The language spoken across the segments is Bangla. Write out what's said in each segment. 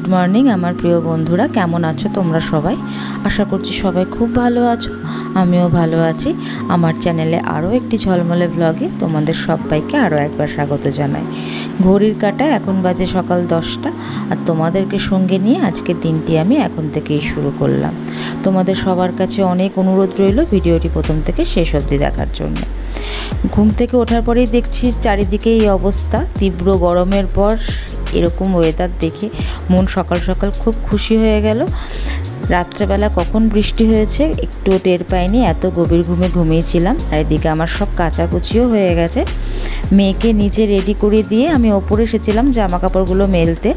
গুড মর্নিং আমার প্রিয় বন্ধুরা, কেমন আছো তোমরা সবাই? আশা করছি সবাই খুব ভালো আছো, আমিও ভালো আছি। আমার চ্যানেলে আরও একটি ঝলমলে ব্লগে তোমাদের সবাইকে আরও একবার স্বাগত জানাই। ঘড়ির কাঁটায় এখন বাজে সকাল 10টা, আর তোমাদেরকে সঙ্গে নিয়ে আজকের দিনটি আমি এখন থেকেই শুরু করলাম। তোমাদের সবার কাছে অনেক অনুরোধ রইল ভিডিওটি প্রথম থেকে শেষ অবধি দেখার জন্য। ঘুম থেকে ওঠার পরেই দেখছি চারিদিকে এই অবস্থা, তীব্র গরমের পর এরকম ওয়েদার দেখে মন সকাল সকাল খুব খুশি হয়ে গেল। রাত্রেবেলা কখন বৃষ্টি হয়েছে একটুও টের পাইনি, এত গভীর ঘুমে ঘুমিয়েছিলাম। আর এদিকে আমার সব কাচাকুচিও হয়ে গেছে। মেয়েকে নিচে রেডি করে দিয়ে আমি ওপরে এসেছিলাম জামা কাপড়গুলো মেলতে।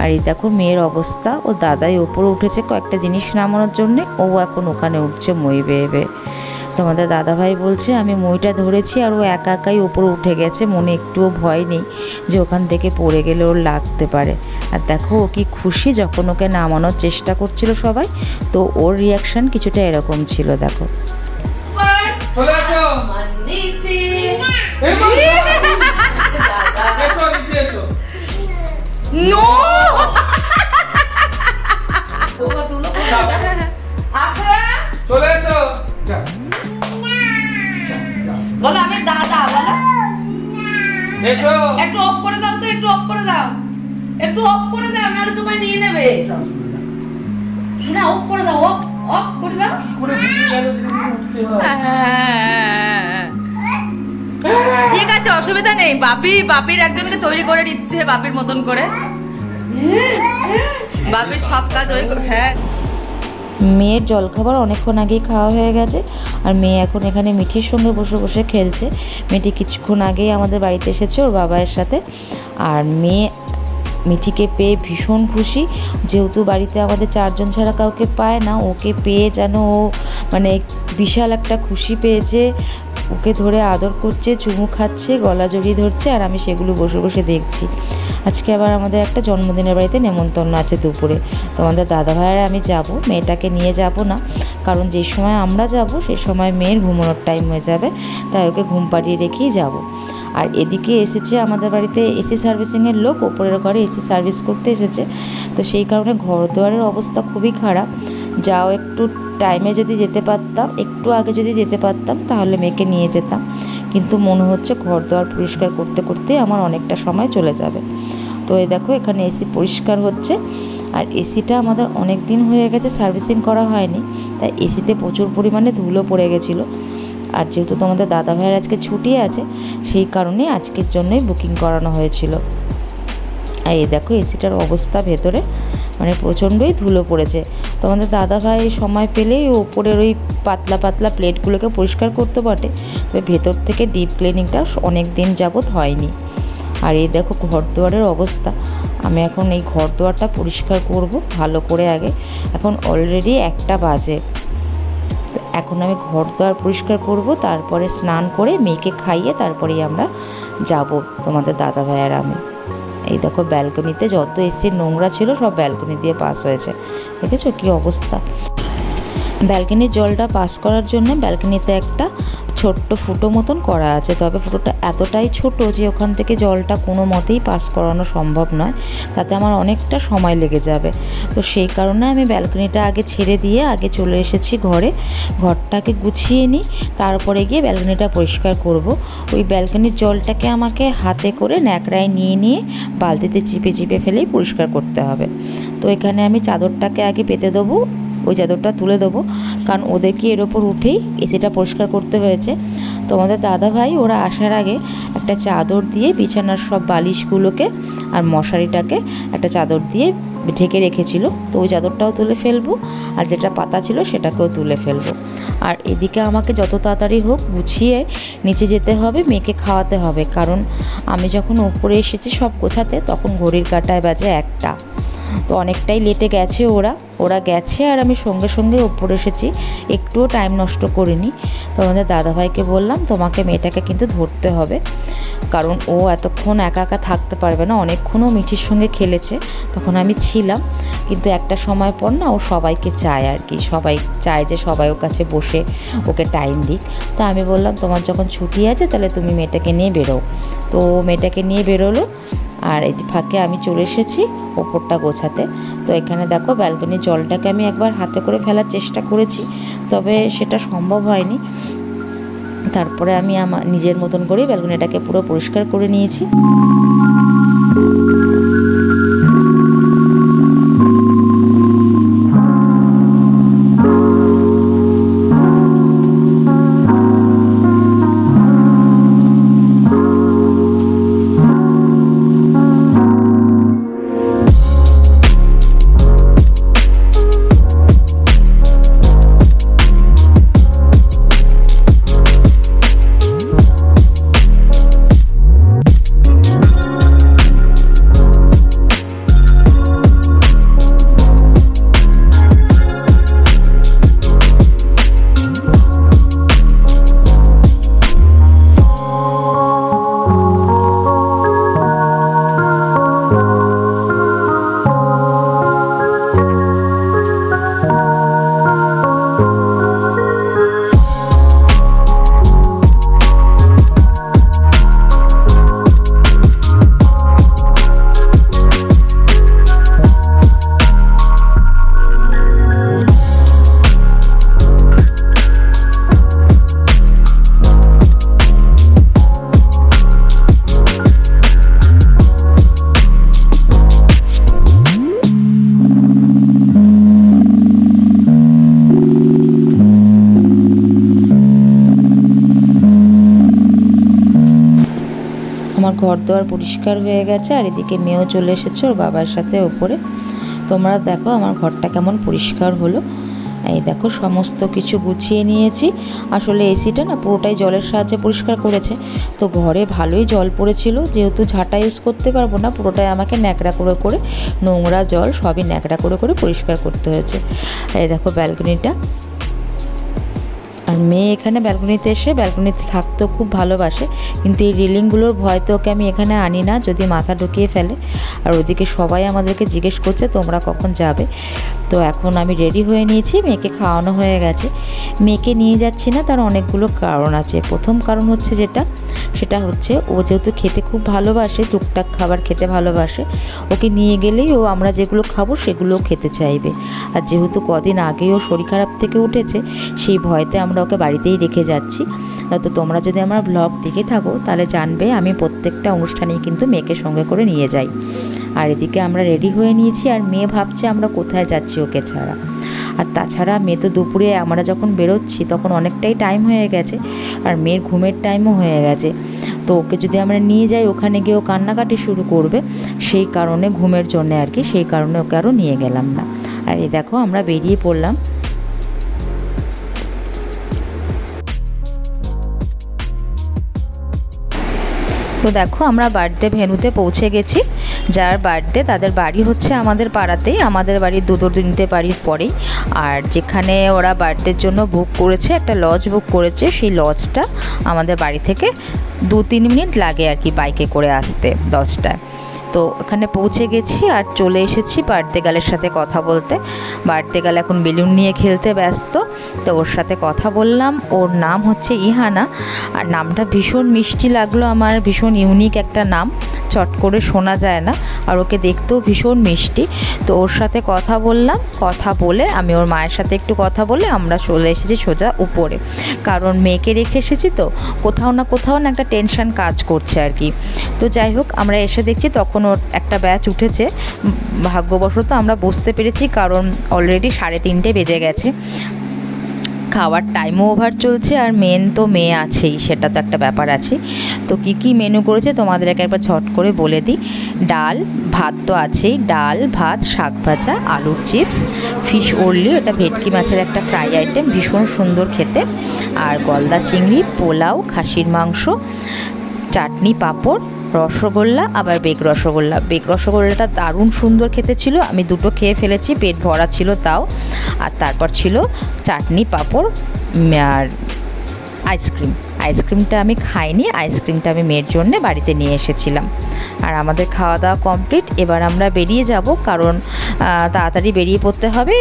আর এই দেখো মেয়ের অবস্থা, ও দাদাই ওপরে উঠেছে কয়েকটা জিনিস নামানোর জন্যে, ও এখন ওখানে উঠছে মই বেয়ে বেয়ে। তোমাদের দাদাভাই বলছে আমি মইটা ধরেছি আর ও একা একাই ওপরে উঠে গেছে, মনে একটুও ভয় নেই যে ওখান থেকে পড়ে গেলে ওর লাগতে পারে। আর দেখো ও কি খুশি, যখন ওকে নামানোর চেষ্টা করছিল সবাই, তো ওর রিয়াকশন কিছুটা এরকম ছিল। দেখো বলো আমি দাদা, বলো এসো, একটু অফ করে দাও তো, একটু অফ করে দাও, একটু অফ করে দাও, নাহলে তোমায় নিয়ে নেবে। শোনা, অফ করে দাও, অফ অফ করে দাও। করে বুঝে গেল যে উঠতে হয়। ঠিক আছে, অসুবিধা নেই। বাপির একজনকে তৈরি করে দিচ্ছে বাপির মতন করে, বাপির সব কাজ ওই। হ্যাঁ, মেয়ের জলখাবার অনেকক্ষণ আগেই খাওয়া হয়ে গেছে, আর মেয়ে এখন এখানে মিঠির সঙ্গে বসে বসে খেলছে। মিঠি কিছুক্ষণ আগেই আমাদের বাড়িতে এসেছে ওর বাবার সাথে, আর মেয়ে মিঠিকে পেয়ে ভীষণ খুশি। যেহেতু বাড়িতে আমাদের 4 জন ছাড়া কাউকে পায় না, ওকে পেয়ে যেন ও মানে বিশাল একটা খুশি পেয়েছে। ওকে ধরে আদর করছে, চুমু খাচ্ছে, গলা জড়িয়ে ধরছে, আর আমি সেগুলো বসে বসে দেখছি। আজকে আবার আমাদের একটা জন্মদিনের বাড়িতে নেমন্তন্ন আছে দুপুরে। তোমাদের দাদাভাইয়ের আমি যাব, মেয়েটাকে নিয়ে যাব না, কারণ যে সময় আমরা যাব সেই সময় মেয়ের ঘুমানোর টাইম হয়ে যাবে, তাই ওকে ঘুম পাড়িয়ে রেখেই যাব। আর এদিকে এসেছে আমাদের বাড়িতে এসি সার্ভিসিংয়ের লোক, ওপরের ঘরে এসি সার্ভিস করতে এসেছে। তো সেই কারণে ঘর দুয়ারের অবস্থা খুবই খারাপ। যাও একটু টাইমে যদি যেতে পারতাম, একটু আগে যদি যেতে পারতাম, তাহলে মেয়েকে নিয়ে যেতাম। কিন্তু মনে হচ্ছে ঘর দুয়ার পরিষ্কার করতে করতে আমার অনেকটা সময় চলে যাবে। তো এই দেখো এখানে এসি পরিষ্কার হচ্ছে। আর এসিটা আমাদের অনেক দিন হয়ে গেছে সার্ভিসিং করা হয়নি, তাই এসিতে প্রচুর পরিমাণে ধুলো পড়ে গেছিলো। আর যেহেতু তোমাদের দাদা ভাইয়ের আজকে ছুটি আছে, সেই কারণে আজকের জন্যই বুকিং করানো হয়েছিল। আর এই দেখো এসিটার অবস্থা ভেতরে মানে প্রচণ্ডই ধুলো পড়েছে। তোমাদের দাদা ভাই সময় পেলেই ওপরের ওই পাতলা পাতলা প্লেটগুলোকে পরিষ্কার করতে বটে, তবে ভেতর থেকে ডিপ ক্লিনিংটা অনেক দিন যাবৎ হয়নি। আর এই দেখো ঘর দুয়ারের অবস্থা। আমি এখন এই ঘর দুয়ারটা পরিষ্কার করব ভালো করে আগে। এখন অলরেডি 1টা বাজে। এখন আমি ঘর দুয়ার পরিষ্কার করব, তারপরে স্নান করে মেয়েকে খাইয়ে তারপরেই আমরা যাব তোমাদের দাদা ভাই আর আমি। এই দেখো ব্যালকনিতে যত এসির নোংরা ছিল সব ব্যালকনি দিয়ে পাস হয়েছে, দেখেছো কি অবস্থা। ব্যালকনির জলটা পাস করার জন্য ব্যালকনিতে একটা ছোট্ট ফুটো মতন করা আছে, তবে ফুটোটা এতটাই ছোট যে ওখান থেকে জলটা কোনো মতেই পাস করানো সম্ভব নয়, তাতে আমার অনেকটা সময় লেগে যাবে। তো সেই কারণে আমি ব্যালকনিটা আগে ছেড়ে দিয়ে আগে চলে এসেছি ঘরে। ঘরটাকে গুছিয়ে নিই, তারপরে গিয়ে ব্যালকনিটা পরিষ্কার করব। ওই ব্যালকনির জলটাকে আমাকে হাতে করে ন্যাকড়ায় নিয়ে নিয়ে বালতিতে চিপে চিপে ফেলেই পরিষ্কার করতে হবে। তো এখানে আমি চাদরটাকে আগে পেতে দেবো, ওই চাদরটা তুলে দেবো, কারণ ওদেরকে এর ওপর উঠেই এসিটা পরিষ্কার করতে হয়েছে। তোমাদের দাদা ভাই ওরা আসার আগে একটা চাদর দিয়ে বিছানার সব বালিশগুলোকে আর মশারিটাকে একটা চাদর দিয়ে ঢেকে রেখেছিল, তো ওই চাদরটাও তুলে ফেলবো, আর যেটা পাতা ছিল সেটাকেও তুলে ফেলবো। আর এদিকে আমাকে যত তাড়াতাড়ি হোক গুছিয়ে নিচে যেতে হবে, মেয়েকে খাওয়াতে হবে, কারণ আমি যখন উপরে এসেছি সব গোছাতে তখন ঘড়ির কাঁটায় বাজে 1টা। তো অনেকটাই লেটে গেছে ওরা। ওরা গেছে আর আমি সঙ্গে সঙ্গে ওপরে এসেছি, একটুও টাইম নষ্ট করিনি। তো আমাদের দাদাভাইকে বললাম তোমাকে মেয়েটাকে কিন্তু ধরতে হবে, কারণ ও এতক্ষণ একা একা থাকতে পারবে না, অনেকক্ষণও মিঠির সঙ্গে খেলেছে, তখন আমি ছিলাম। কিন্তু একটা সময় পর না ও সবাইকে চায় আর কি, সবাই চায় যে সবাই ওর কাছে বসে ওকে টাইম দিক। তো আমি বললাম তোমার যখন ছুটি আছে তাহলে তুমি মেয়েটাকে নিয়ে বেরো। তো মেয়েটাকে নিয়ে বেরোলো, আর এই ফাঁকে আমি চলে এসেছি ওপরটা গোছাতে। তো এখানে দেখো ব্যালকনির জলটাকে আমি একবার হাতে করে ফেলার চেষ্টা করেছি, তবে সেটা সম্ভব হয়নি। তারপরে আমি আমার নিজের মতন করেই ব্যালকনিটাকে পুরো পরিষ্কার করে নিয়েছি। আমার ঘর দোয়ার পরিষ্কার হয়ে গেছে, আর এদিকে মেয়েও চলে এসেছে ওর বাবার সাথে ওপরে। তোমরা দেখো আমার ঘরটা কেমন পরিষ্কার হলো। এই দেখো সমস্ত কিছু গুছিয়ে নিয়েছি। আসলে এসিটা না পুরোটাই জলের সাহায্যে পরিষ্কার করেছে, তো ঘরে ভালোই জল পড়েছিল, যেহেতু ঝাঁটা ইউজ করতে পারবো না, পুরোটাই আমাকে ন্যাকড়া করে করে নোংরা জল সবই ন্যাকড়া করে করে পরিষ্কার করতে হয়েছে। এই দেখো ব্যালকনিটা, আর মেয়ে এখানে ব্যালকনিতে এসে ব্যালকনিতে থাকতেও খুব ভালোবাসে, কিন্তু এই রেলিংগুলোর ভয় তো ওকে আমি এখানে আনি না, যদি মাথা ঢুকিয়ে ফেলে। আর ওদিকে সবাই আমাদেরকে জিজ্ঞেস করছে তোমরা কখন যাবে। তো এখন আমি রেডি হয়ে নিয়েছি, মেয়েকে খাওয়ানো হয়ে গেছে। মেয়েকে নিয়ে যাচ্ছি না, তার অনেকগুলো কারণ আছে। প্রথম কারণ হচ্ছে সেটা হচ্ছে ও যেহেতু খেতে খুব ভালোবাসে, টুকটাক খাবার খেতে ভালোবাসে, ওকে নিয়ে গেলেই ও আমরা যেগুলো খাবো সেগুলোও খেতে চাইবে। আর যেহেতু কদিন আগেই ও শরীর খারাপ থেকে উঠেছে, সেই ভয়তে আমরা ওকে বাড়িতেই রেখে যাচ্ছি। তো তোমরা যদি আমার ব্লগ দেখে থাকো তাহলে জানবে আমি প্রত্যেকটা অনুষ্ঠানেই কিন্তু মেয়েকে সঙ্গে করে নিয়ে যাই। আর এদিকে আমরা রেডি হয়ে নিয়েছি, আর মেয়ে ভাবছে আমরা কোথায় যাচ্ছি ওকে ছাড়া। আর তাছাড়া মেয়ে তো দুপুরে আমরা যখন বেরোচ্ছি তখন অনেকটাই টাইম হয়ে গেছে, আর মেয়ের ঘুমের টাইমও হয়ে গেছে। তো ওকে যদি আমরা নিয়ে যাই ওখানে গিয়ে ও কান্নাকাটি শুরু করবে, সেই কারণে ঘুমের জন্য আর কি, সেই কারণে ওকে আরও নিয়ে গেলাম না। আর এই দেখো আমরা বেরিয়ে পড়লাম। তো দেখো আমরা বার্থডে ভেন্যুতে পৌঁছে গেছি। যার বার্থডে তাদের বাড়ি হচ্ছে আমাদের পাড়াতেই, আমাদের বাড়ির 2-3 বাড়ির পরেই। আর যেখানে ওরা বার্থডের জন্য বুক করেছে, একটা লজ বুক করেছে, সেই লজটা আমাদের বাড়ি থেকে 2-3 মিনিট লাগে আর কি বাইকে করে আসতে 10টায়। তো ওখানে পৌঁছে গেছি আর চলে এসেছি বার্থডে গার্লের সাথে কথা বলতে। বার্থডে গার্ল এখন বেলুন নিয়ে খেলতে ব্যস্ত, তো ওর সাথে কথা বললাম। ওর নাম হচ্ছে ইহানা, আর নামটা ভীষণ মিষ্টি লাগলো আমার, ভীষণ ইউনিক একটা নাম, চট করে শোনা যায় না, আর ওকে দেখতেও ভীষণ মিষ্টি। তো ওর সাথে কথা বললাম, কথা বলে আমি ওর মায়ের সাথে একটু কথা বলে আমরা চলে এসেছি সোজা উপরে, কারণ মেয়েকে রেখে এসেছি তো কোথাও না একটা টেনশন কাজ করছে আর কি। তো যাই হোক আমরা এসে দেখছি তখন ওর একটা ব্যাচ উঠেছে, ভাগ্যবশত আমরা বসতে পেরেছি, কারণ অলরেডি 3:30 বেজে গেছে। খাওয়ার টাইমও ওভার চলছে, আর মেন তো মেয়ে আছেই, সেটা তো একটা ব্যাপার আছে। তো কি মেনু করেছে তোমাদেরকে একবার ঝট করে বলে দিই। ডাল ভাত তো আছেই, ডাল ভাত, শাক ভাজা, আলুর চিপস, ফিশ ওরলি, ওটা ভেটকি মাছের একটা ফ্রাই আইটেম, ভীষণ সুন্দর খেতে, আর গলদা চিংড়ি, পোলাও, খাসির মাংস, চাটনি, পাঁপড়, রসগোল্লা আবার বেগ রসগোল্লা। বেগ রসগোল্লাটা দারুণ সুন্দর খেতে ছিল, আমি দুটো খেয়ে ফেলেছি, পেট ভরা ছিল তাও। আর তারপর ছিল চাটনি, পাঁপড় আর আইসক্রিমটা আমি খাইনি, আইসক্রিমটা আমি মেয়ের জন্য বাড়িতে নিয়ে এসেছিলাম। আর আমাদের খাওয়া দাওয়া কমপ্লিট। এবার আমরা বেরিয়ে যাব, কারণ তাড়াতাড়ি বেরিয়ে পড়তে হবে।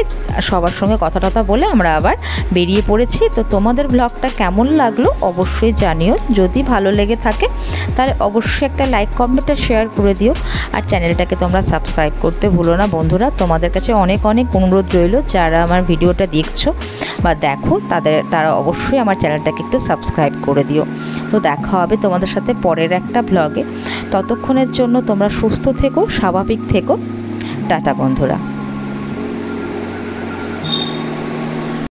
সবার সঙ্গে কথা টথা বলে আমরা আবার বেরিয়ে পড়েছি। তো তোমাদের ব্লগটা কেমন লাগলো অবশ্যই জানিও। যদি ভালো লেগে থাকে তাহলে অবশ্যই একটা লাইক, কমেন্ট আর শেয়ার করে দিও। আর চ্যানেলটাকে তোমরা সাবস্ক্রাইব করতে ভুলো না বন্ধুরা। তোমাদের কাছে অনেক অনেক অনুরোধ রইল, যারা আমার ভিডিওটা দেখছো বা দেখো তারা অবশ্যই আমার চ্যানেলটাকে একটু সাবস্ক্রাইব করে দিও। তো দেখা হবে তোমাদের সাথে পরের একটা ব্লগে। ততক্ষণের জন্য তোমরা সুস্থ থেকো, স্বাভাবিক থেকো। টাটা বন্ধুরা।